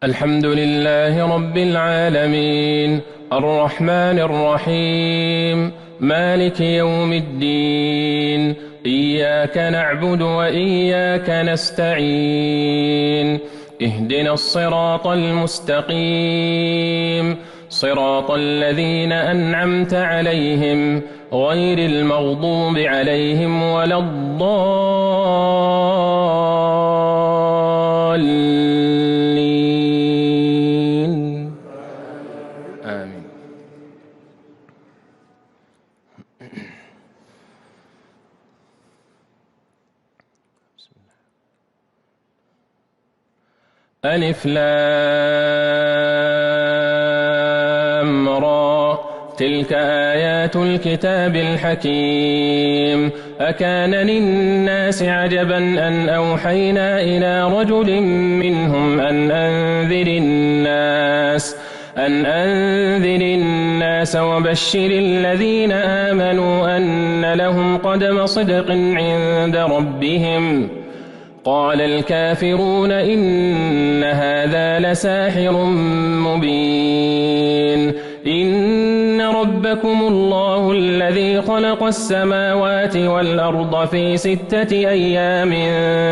الحمد لله رب العالمين الرحمن الرحيم مالك يوم الدين إياك نعبد وإياك نستعين اهدنا الصراط المستقيم صراط الذين أنعمت عليهم غير المغضوب عليهم ولا الضالين آمين. ألف لام را تلك آيات الكتاب الحكيم أكان للناس عجبا أن أوحينا إلى رجل منهم أن أنذر الناس وبشر الذين آمنوا أن لهم قدم صدق عند ربهم قال الكافرون إن هذا لساحر مبين إن ربكم الله الذي خلق السماوات والأرض في 6 أيام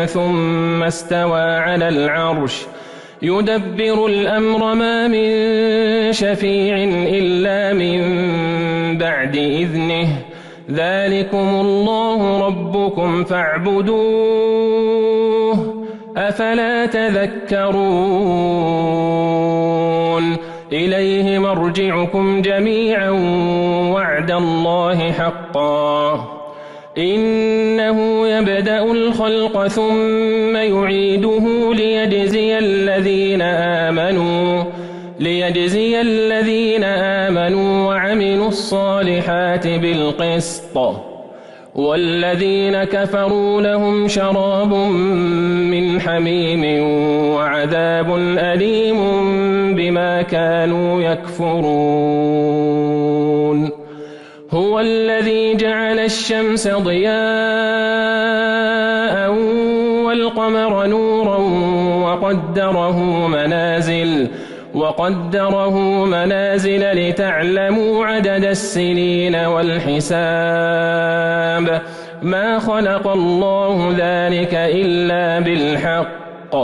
ثم استوى على العرش يدبر الأمر ما من شفيع إلا من بعد إذنه ذلكم الله ربكم فاعبدوه أفلا تذكرون إليه مرجعكم جميعا وعد الله حقا إنه يبدأ الخلق ثم يعيده ليجزي الذين آمنوا وعملوا الصالحات بالقسط والذين كفروا لهم شراب من حميم وعذاب أليم بما كانوا يكفرون هو الذي جعل الشمس ضياء والقمر نورا وقدره منازل لتعلموا عدد السنين والحساب ما خلق الله ذلك إلا بالحق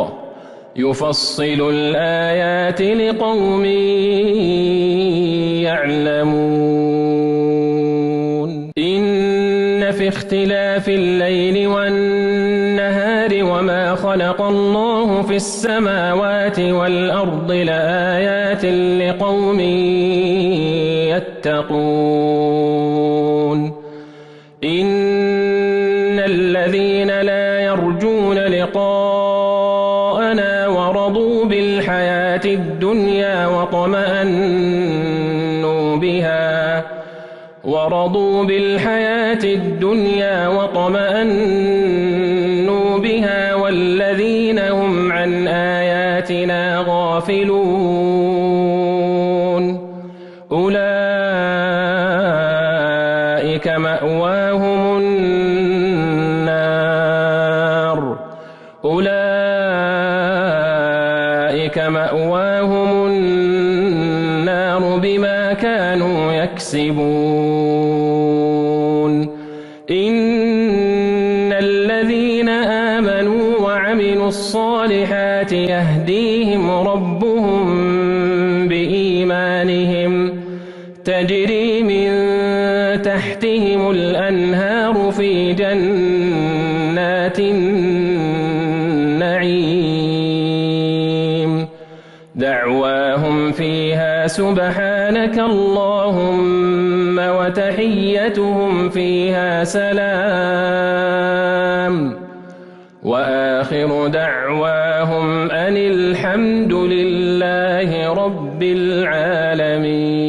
يفصل الآيات لقوم يعلمون إن في اختلاف الليل والنهار وما خلق الله في السماوات والأرض لآيات لقوم يتقون إن الذين لا يرجون لقاءنا ورضوا بالحياة الدنيا واطمأنوا بها والذين هم عن آياتنا غافلون أولئك مأواهم النار بما كانوا يكسبون إن الذين آمنوا وعملوا الصالحات يهديهم ربهم بإيمانهم تجري من تحتهم الأنهار في جنات النعيم دعواهم فيها سبحانك اللهم وتحيتهم فيها سلام وآخر دعواهم أن الحمد لله رب العالمين.